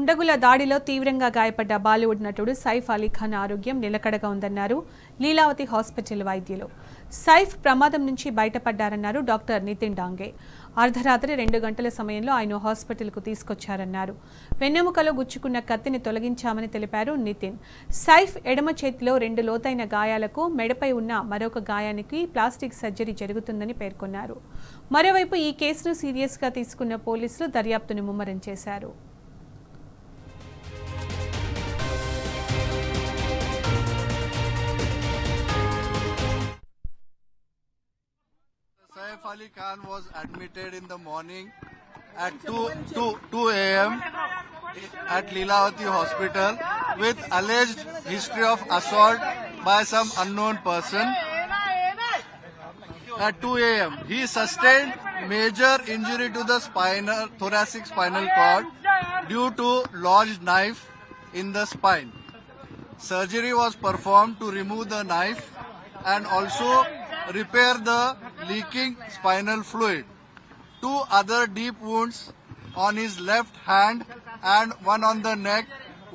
దుండగుల దాడిలో తీవ్రంగా గాయపడ్డ బాలీవుడ్ నటుడు సైఫ్ అలీ ఖాన్ ఆరోగ్యం నిలకడగా ఉందన్నారు లీలావతి హాస్పిటల్ వైద్యులు. సైఫ్ ప్రమాదం నుంచి బయటపడ్డారన్నారు డాక్టర్ నితిన్ డాంగే. అర్ధరాత్రి 2 గంటల సమయంలో ఆయన హాస్పిటల్కు తీసుకొచ్చారన్నారు. వెన్నెముకలో గుచ్చుకున్న కత్తిని తొలగించామని తెలిపారు నితిన్. సైఫ్ ఎడమ చేతిలో 2 లోతైన గాయాలకు, మెడపై ఉన్న మరొక గాయానికి ప్లాస్టిక్ సర్జరీ జరుగుతుందని పేర్కొన్నారు. మరోవైపు ఈ కేసును సీరియస్గా తీసుకున్న పోలీసులు దర్యాప్తును ముమ్మరం చేశారు. Saif Ali Khan was admitted in the morning at 2 a.m. at Leelavati Hospital with alleged history of assault by some unknown person. At 2 a.m. he sustained major injury to the thoracic spinal cord due to lodged knife in the spine. Surgery was performed to remove the knife and also repair the leaking spinal fluid. 2 other deep wounds on his left hand and one on the neck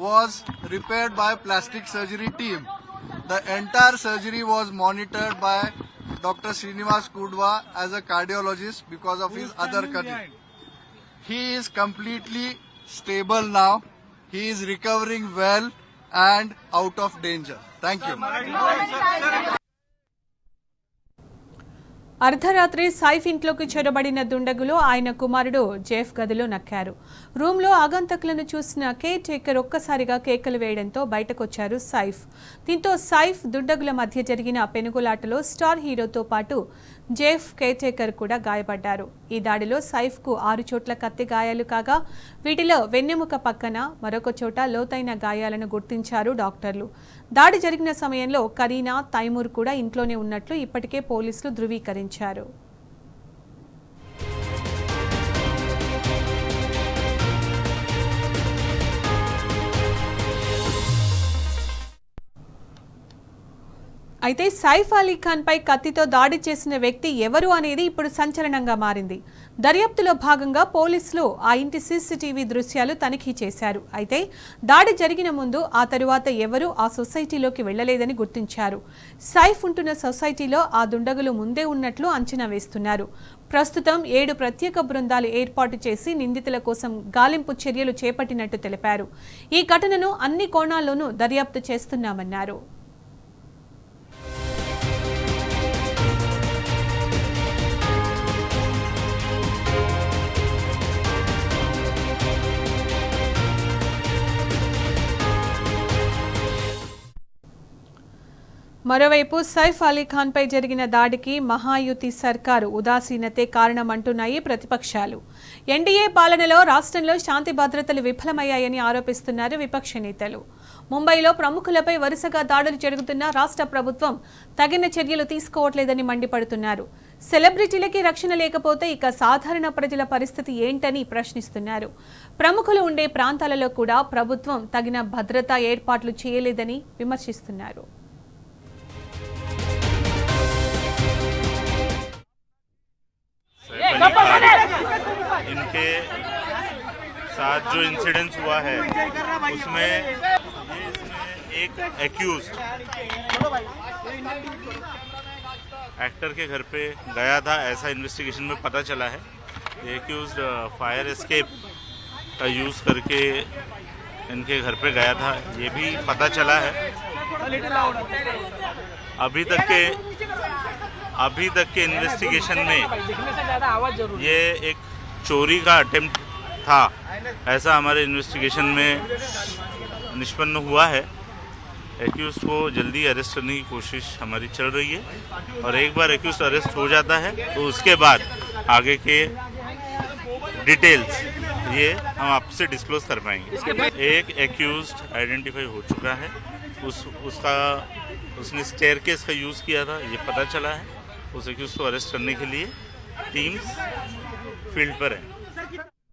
was repaired by plastic surgery team. The entire surgery was monitored by Dr. Srinivas Kudwa as a cardiologist because of his other condition. He is completely stable now. He is recovering well and out of danger. Thank you. అర్ధరాత్రి సైఫ్ ఇంట్లోకి చొరబడిన దుండగులు ఆయన కుమారుడు Jeff గదిలో నక్కారు. రూమ్లో ఆగంతకులను చూసిన care taker ఒక్కసారిగా కేకలు వేయడంతో బయటకొచ్చారు సైఫ్. దీంతో సైఫ్ దుండగుల మధ్య జరిగిన పెనుగులాటలో స్టార్ హీరోతో పాటు జేఫ్ కేర్ టేకర్ కూడా గాయపడ్డారు. ఈ దాడిలో సైఫ్కు 6 చోట్ల కత్తి గాయాలు కాగా వీటిలో వెన్నెముక పక్కన మరొక చోట లోతైన గాయాలను గుర్తించారు డాక్టర్లు. దాడి జరిగిన సమయంలో కరీనా, తైమూర్ కూడా ఇంట్లోనే ఉన్నట్లు ఇప్పటికే పోలీసులు ధృవీకరించారు. అయితే సైఫ్ అలీ ఖాన్ పై కత్తితో దాడి చేసిన వ్యక్తి ఎవరు అనేది ఇప్పుడు సంచలనంగా మారింది. దర్యాప్తులో భాగంగా పోలీసులు ఆ ఇంటి సీసీటీవీ దృశ్యాలు తనిఖీ చేశారు. అయితే దాడి జరిగిన ముందు ఆ తరువాత ఎవరూ ఆ సొసైటీలోకి వెళ్లలేదని గుర్తించారు. సైఫ్ ఉంటున్న సొసైటీలో ఆ దుండగులు ముందే ఉన్నట్లు అంచనా వేస్తున్నారు. ప్రస్తుతం 7 ప్రత్యేక బృందాలు ఏర్పాటు చేసి నిందితుల కోసం గాలింపు చర్యలు చేపట్టినట్టు తెలిపారు. ఈ ఘటనను అన్ని కోణాల్లోనూ దర్యాప్తు చేస్తున్నామన్నారు. మరోవైపు సైఫ్ అలీ ఖాన్ పై జరిగిన దాడికి మహాయుతి సర్కారు ఉదాసీనతే కారణమంటున్నాయి ప్రతిపక్షాలు. ఎన్డీఏ పాలనలో రాష్ట్రంలో శాంతి భద్రతలు విఫలమయ్యాయని ఆరోపిస్తున్నారు విపక్ష నేతలు. ముంబైలో ప్రముఖులపై వరుసగా దాడులు జరుగుతున్నా రాష్ట్ర ప్రభుత్వం తగిన చర్యలు తీసుకోవట్లేదని మండిపడుతున్నారు. సెలబ్రిటీలకి రక్షణ లేకపోతే ఇక సాధారణ ప్రజల పరిస్థితి ఏంటని ప్రశ్నిస్తున్నారు. ప్రముఖులు ఉండే ప్రాంతాలలో కూడా ప్రభుత్వం తగిన భద్రతా ఏర్పాట్లు చేయలేదని విమర్శిస్తున్నారు. इनके साथ जो इंसिडेंस हुआ है उसमें एक एक्यूज एक्टर के घर पे गया था, ऐसा इन्वेस्टिगेशन में पता चला है. एक्यूज फायर एस्केप का यूज़ करके इनके घर पे गया था, ये भी पता चला है. अभी तक के इन्वेस्टिगेशन में ये एक चोरी का अटेम्प्ट था, ऐसा हमारे इन्वेस्टिगेशन में निष्पन्न हुआ है. एक्यूज को जल्दी अरेस्ट करने की कोशिश हमारी चल रही है और एक बार एक्यूज अरेस्ट हो जाता है तो उसके बाद आगे के डिटेल्स ये हम आपसे डिस्क्लोज कर पाएंगे. एक एक्यूज आइडेंटिफाई हो चुका है, उसने स्टेयरकेस का यूज़ किया था, ये पता चला है. उस एक्यूज को अरेस्ट करने के लिए टीम्स फील्ड पर है.